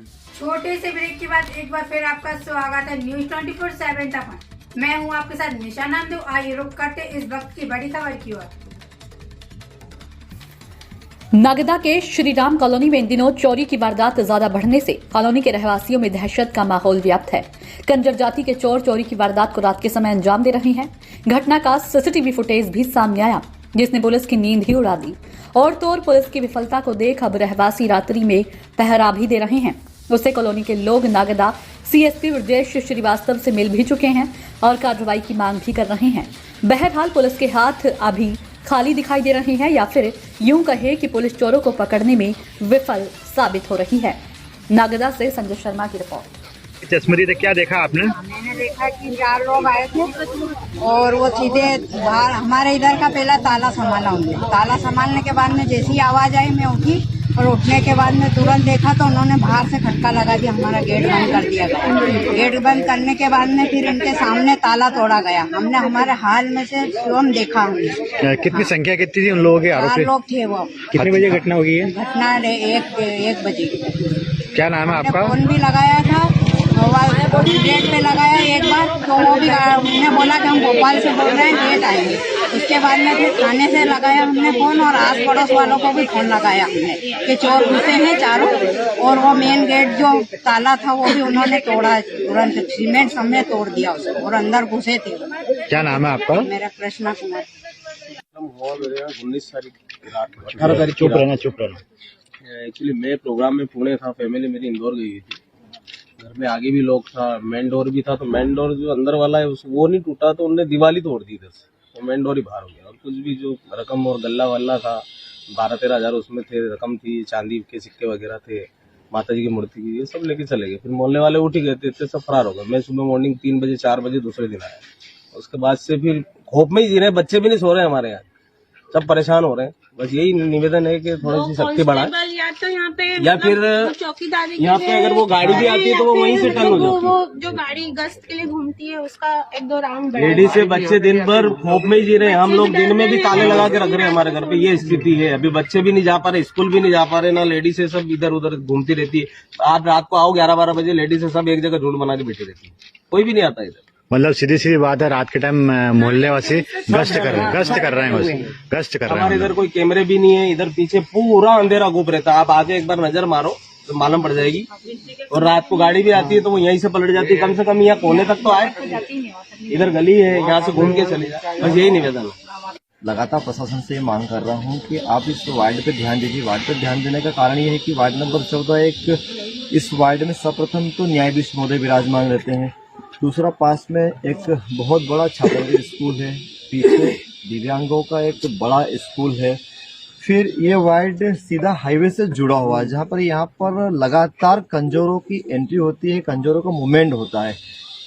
छोटे से ब्रेक के बाद एक बार फिर आपका स्वागत है न्यूज 24/7 तक। मैं हूं आपके साथ निशा नामदेव। आइए रुक करते इस वक्त की बड़ी खबर की ओर। नागदा के श्रीराम कॉलोनी में इन दिनों चोरी की वारदात ज्यादा बढ़ने से कॉलोनी के रहवासियों में दहशत का माहौल व्याप्त है। कंजर जाति के चोर चोरी की वारदात को रात के समय अंजाम दे रहे हैं। घटना का सीसीटीवी फुटेज भी सामने आया, जिसने पुलिस की नींद ही उड़ा दी। और तो और पुलिस की विफलता को देख अब रहवासी रात्रि में पहरा भी दे रहे हैं। उससे कॉलोनी के लोग नागदा सीएसपी ब्रजेश श्रीवास्तव से मिल भी चुके हैं और कार्रवाई की मांग भी कर रहे हैं। बहरहाल पुलिस के हाथ अभी खाली दिखाई दे रहे हैं, या फिर यूं कहे कि पुलिस चोरों को पकड़ने में विफल साबित हो रही है। नागदा से संजय शर्मा की रिपोर्ट। चश्मरी से क्या देखा आपने? मैंने देखा कि 4 लोग आए थे और वो सीधे बाहर हमारे इधर का पहला ताला संभाला उन्होंने। ताला संभालने के बाद में जैसी आवाज आई मैं उठी और उठने के बाद में तुरंत देखा तो उन्होंने बाहर से खटका लगा दिया, हमारा गेट बंद कर दिया गया। गेट बंद करने के बाद में फिर इनके सामने ताला तोड़ा गया। हमने हमारे हाल में से स्वयं देखा। हमने कितनी संख्या कितनी थी उन लोगों के? 4 लोग थे। वो कितने बजे घटना हुई है? घटना 1 बजे। क्या नाम है आपका? फोन भी लगाया था, गेट पे लगाया एक बार तो वो भी उन्होंने बोला कि हम भोपाल से बोल रहे हैं, गेट आएंगे। उसके बाद में फिर थाने से लगाया हमने फोन और आस पड़ोस वालों को भी फोन लगाया हमने कि चोर घुसे हैं चारों। और वो मेन गेट जो ताला था वो भी उन्होंने तोड़ा, तुरंत सीमेंट समेत तोड़ दिया उसको और अंदर घुसे थे। क्या नाम है आपका? मेरा कृष्णा कुमार। 19 तारीख 18 तारीख। चुप रहना। एक्चुअली मैं प्रोग्राम में पुणे था, फैमिली मेरी इंदौर गई थी। घर में आगे भी लोग था, मेन डोर भी था, तो मेन डोर जो अंदर वाला है वो नहीं टूटा तो उन्होंने दीवार तोड़ दी इधर से, तो मेन डोर ही बाहर हो गया। और कुछ भी जो रकम और गल्ला वल्ला था 12-13 हज़ार उसमें थे, रकम थी, चांदी के सिक्के वगैरह थे, माता जी की मूर्ति की, ये सब लेके चले गए। फिर मोहल्ले वाले उठ ही गए थे, इतने सब फरार हो गए। मैं सुबह मॉर्निंग 3 बजे 4 बजे दूसरे दिन आया। उसके बाद से फिर खौफ में ही जी रहे, बच्चे भी नहीं सो रहे हमारे यहाँ, सब परेशान हो रहे हैं। बस यही निवेदन है कि थोड़ी सी शक्ति बढ़ाए, या तो यहाँ पे या फिर चौकीदारी यहाँ पे अगर वो गाड़ी भी आती है तो वो वहीं से टर्न हो जाती है। वो जो गाड़ी गश्त के लिए घूमती है उसका 1-2 राउंड बढ़ा। लेडीज से बच्चे दिन भर खौफ में ही जी रहे हैं। हम लोग दिन में भी ताले लगा के रख रहे हैं हमारे घर पे, ये स्थिति है। अभी बच्चे भी नहीं जा पा रहे, स्कूल भी नहीं जा पा रहे, ना लेडीज से सब इधर उधर घूमती रहती है। आप रात को आओ 11-12 बजे, लेडीज से सब एक जगह झुंड बना के बैठी रहती है, कोई भी नहीं आता इधर। मतलब सीधी बात है, रात के टाइम मोहल्ले वासी गश्त कर रहे हैं। हमारे इधर कोई कैमरे भी नहीं है, इधर पीछे पूरा अंधेरा गुप रहता है। आप आगे एक बार नजर मारो तो मालूम पड़ जाएगी। और रात को गाड़ी भी आती है तो वो यहीं से पलट जाती है। कम से कम यहाँ कोने तक तो आए, इधर गली है, यहाँ से घूम के चले जाए। बस यही निवेदन है। लगातार प्रशासन से मांग कर रहा हूँ कि आप इस वार्ड पे ध्यान दीजिए। वार्ड पे ध्यान देने का कारण ये है कि वार्ड नंबर 14 इस वार्ड में सर्वप्रथम तो न्यायाधीश महोदय विराजमान रहते हैं। दूसरा पास में एक बहुत बड़ा छात्रावास स्कूल है, पीछे दिव्यांगों का एक बड़ा स्कूल है। फिर ये वार्ड सीधा हाईवे से जुड़ा हुआ है, जहाँ पर यहाँ पर लगातार कंजरों की एंट्री होती है, कंजरों का मूवमेंट होता है।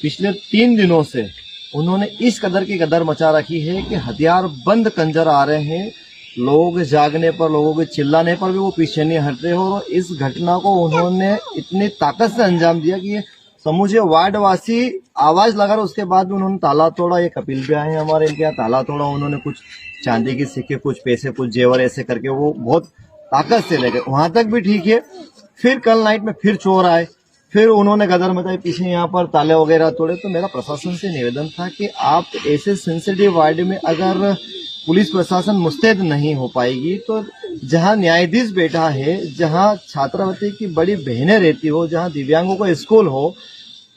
पिछले 3 दिनों से उन्होंने इस कदर की गदर मचा रखी है कि हथियार बंद कंजर आ रहे हैं। लोग जागने पर, लोगों के चिल्लाने पर भी वो पीछे नहीं हट रहे हो। और इस घटना को उन्होंने इतनी ताकत से अंजाम दिया कि समूचे वार्डवासी आवाज लगा रहे। उसके बाद भी उन्होंने ताला तोड़ा। ये कपिल भी आए हैं हमारे, इनके यहाँ ताला तोड़ा उन्होंने। कुछ चांदी के सिक्के, कुछ पैसे, कुछ जेवर ऐसे करके वो बहुत ताकत से ले गए। वहां तक भी ठीक है। फिर कल नाइट में फिर चोर आए, फिर उन्होंने गदर मचाई, पीछे यहाँ पर ताले वगैरह तोड़े। तो मेरा प्रशासन से निवेदन था कि आप ऐसे सेंसिटिव वार्ड में अगर पुलिस प्रशासन मुस्तैद नहीं हो पाएगी तो जहाँ न्यायाधीश बैठा है, जहाँ छात्रावृत्ति की बड़ी बहनें रहती हो, जहाँ दिव्यांगों का स्कूल हो,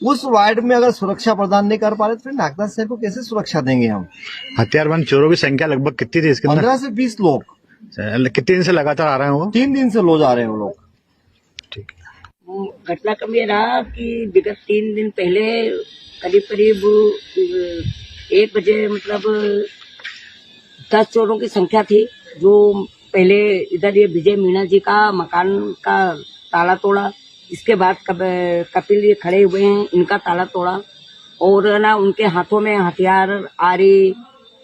उस वार्ड में अगर सुरक्षा प्रदान नहीं कर पा रहे तो फिर नागदा शहर को कैसे सुरक्षा देंगे हम? हथियारबंद चोरों की संख्या लगभग कितनी थी इसके अंदर? 15 से 20 लोग। कितने दिन से लगातार आ रहे हैं वो? 3 दिन से लोग आ रहे हैं वो लोग। ठीक। घटना कब ये रहा कि विगत 3 दिन पहले करीब 1 बजे मतलब 10 चोरों की संख्या थी, जो पहले इधर ये विजय मीणा जी का मकान का ताला तोड़ा। इसके बाद कपिल ये खड़े हुए हैं, इनका ताला तोड़ा। और ना उनके हाथों में हथियार, आरी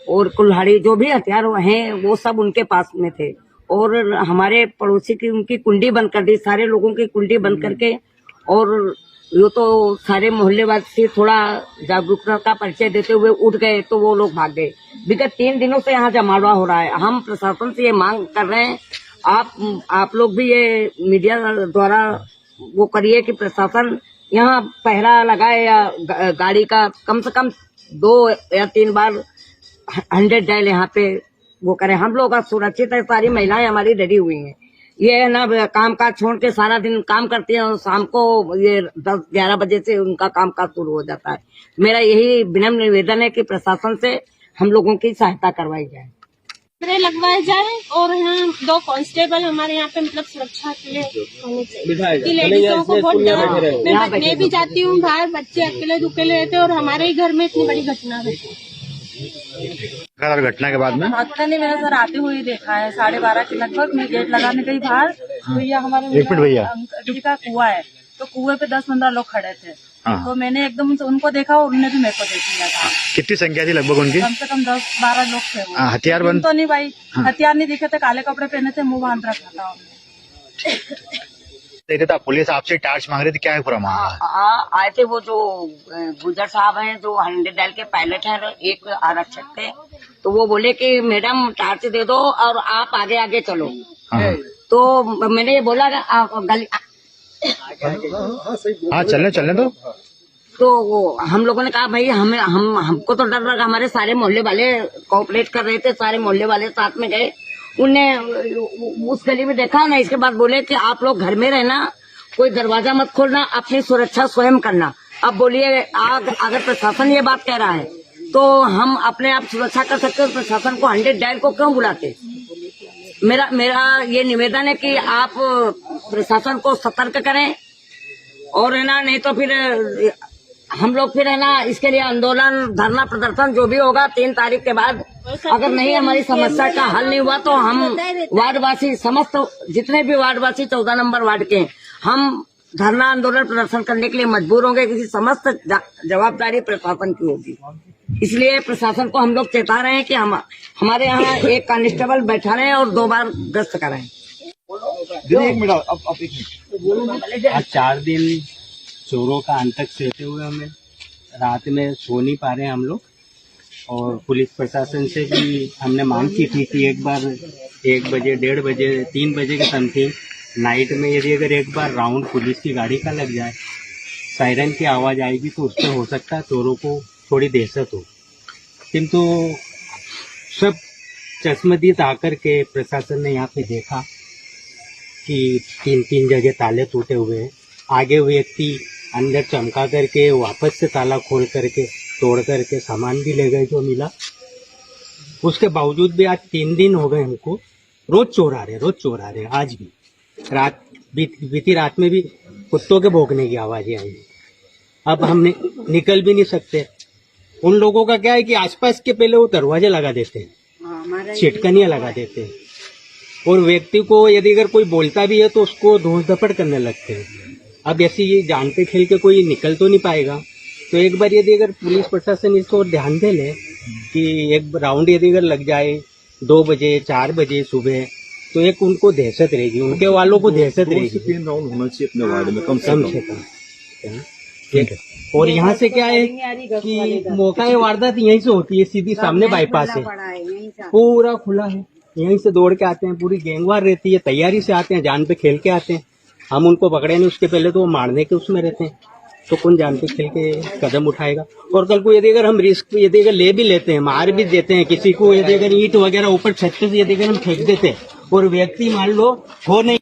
और कुल्हाड़ी, जो भी हथियार हैं वो सब उनके पास में थे। और हमारे पड़ोसी की उनकी कुंडी बंद कर दी, सारे लोगों की कुंडी बंद करके। और यो तो सारे मोहल्ले वासी थोड़ा जागरूकता का परिचय देते हुए उठ गए तो वो लोग भाग गए। विगत 3 दिनों से यहाँ जमावड़ा हो रहा है। हम प्रशासन से ये मांग कर रहे हैं, आप लोग भी ये मीडिया द्वारा वो करिए कि प्रशासन यहाँ पहरा लगाए या गाड़ी का कम से कम 2 या 3 बार 100 डायल यहाँ पे वो करें। हम लोग अब सुरक्षित है, सारी महिलाएं हमारी डरी हुई हैं। ये है ना, काम काज छोड़ के सारा दिन काम करती हैं और शाम को ये 10-11 बजे से उनका काम काज शुरू हो जाता है। मेरा यही विनम्र निवेदन है कि प्रशासन से हम लोगों की सहायता करवाई जाए, कैमरे लगवाए जाए और यहाँ 2 कांस्टेबल हमारे यहाँ पे मतलब सुरक्षा के लिए होने चाहिए कि लेडीजों को बहुत डर। मैं बैठने भी जाती हूँ बाहर, बच्चे अकेले दुकेले रहते और हमारे ही घर में इतनी बड़ी घटना रहती है। घटना के बाद में घटना ने मैंने सर आते हुए देखा है 12:30 के लगभग। मैं गेट लगाने गई बाहर, तो ये हमारे एक मिनट भैया, अंकल का कुआं है, तो कुएं पे 10-15 लोग खड़े थे। तो मैंने एकदम से उनको देखा और उन्होंने भी मेरे को देख लिया था। कितनी संख्या थी लगभग उनकी? कम से कम 10-12 लोग थे वो। हथियार बंद तो नहीं भाई, हथियार नहीं दिखे थे, काले कपड़े पहने थे, मुंह बांध रखा था उन्होंने। था पुलिस आपसे टार्च मांग रही थी, क्या है पूरा मामला? आए थे वो जो गुजर साहब हैं, जो 100 डायल के पायलट हैं, एक आरक्षक थे, तो वो बोले कि मैडम टार्च दे दो और आप आगे आगे चलो। तो मैंने ये बोला गली हाँ चलने तो वो हम लोगों ने कहा भाई हमको तो डर लगा। हमारे सारे मोहल्ले वाले कोऑपरेट कर रहे थे, सारे मोहल्ले वाले साथ में गए। उनने उस गली में देखा ना, इसके बाद बोले कि आप लोग घर में रहना, कोई दरवाजा मत खोलना, अपनी सुरक्षा स्वयं करना। अब बोलिए अगर प्रशासन ये बात कह रहा है तो हम अपने आप सुरक्षा कर सकते हैं, प्रशासन को 100 डायल को क्यों बुलाते? मेरा ये निवेदन है कि आप प्रशासन को सतर्क करें और है ना, नहीं तो फिर हम लोग फिर है ना इसके लिए आंदोलन, धरना, प्रदर्शन जो भी होगा 3 तारीख के बाद, अगर नहीं हमारी समस्या का हल नहीं हुआ तो हम वार्डवासी, समस्त जितने भी वार्डवासी 14 नंबर वार्ड के, हम धरना, आंदोलन, प्रदर्शन करने के लिए मजबूर होंगे, क्योंकि समस्त जवाबदारी प्रशासन की होगी। इसलिए प्रशासन को हम लोग चेता रहे हैं कि हमारे यहाँ एक कांस्टेबल बैठा रहे और 2 बार गश्त कराएं। एक मिनट, आज 4 दिन चोरों का आतंक सहते हुए हमें रात में सो नहीं पा रहे हम लोग, और पुलिस प्रशासन से भी हमने मांग की थी कि एक बार 1 बजे, 1:30 बजे, 3 बजे के समथिंग नाइट में यदि अगर एक बार राउंड पुलिस की गाड़ी का लग जाए, सायरन की आवाज़ आएगी तो उससे हो सकता है चोरों को थोड़ी दहशत हो। किंतु सब चश्मदीद आकर के प्रशासन ने यहाँ पे देखा कि 3 जगह ताले टूटे हुए हैं। आगे व्यक्ति अंदर चमका करके वापस से ताला खोल करके तोड़ करके सामान भी ले गए जो मिला। उसके बावजूद भी आज 3 दिन हो गए हमको, रोज चोर आ रहे हैं। आज भी बीती रात में भी कुत्तों के भौंकने की आवाजें आई। अब हम निकल भी नहीं सकते। उन लोगों का क्या है कि आसपास के पहले वो दरवाजे लगा देते हैं, छिटकनियां लगा देते हैं, और व्यक्ति को यदि अगर कोई बोलता भी है तो उसको धोस धपड़ करने लगते हैं। अब ऐसे ये जानते खेल के कोई निकल तो नहीं पाएगा। तो एक बार यदि अगर पुलिस प्रशासन इसको ध्यान दे ले कि एक राउंड यदि अगर लग जाए 2 बजे, 4 बजे सुबह, तो एक उनको दहशत रहेगी, उनके वालों को दहशत रहेगी। 3 राउंड होना चाहिए अपने वार्ड में कम से कम। और यहाँ से क्या है कि मौका वारदात यहीं से होती है, सीधी सामने बाईपास है, पूरा खुला है, यहीं से दौड़ के आते हैं, पूरी गैंगवार रहती है, तैयारी से आते हैं, जान पे खेल के आते हैं। हम उनको पकड़े नहीं, उसके पहले तो वो मारने के उसमें रहते हैं, तो कौन जान पे खेल के कदम उठाएगा। और कल को यदि अगर हम रिस्क यदि अगर ले भी लेते हैं, मार भी देते हैं किसी को, यदि अगर ईंट वगैरह ऊपर छत से यदि अगर हम फेंक देते हैं और व्यक्ति मान लो हो नहीं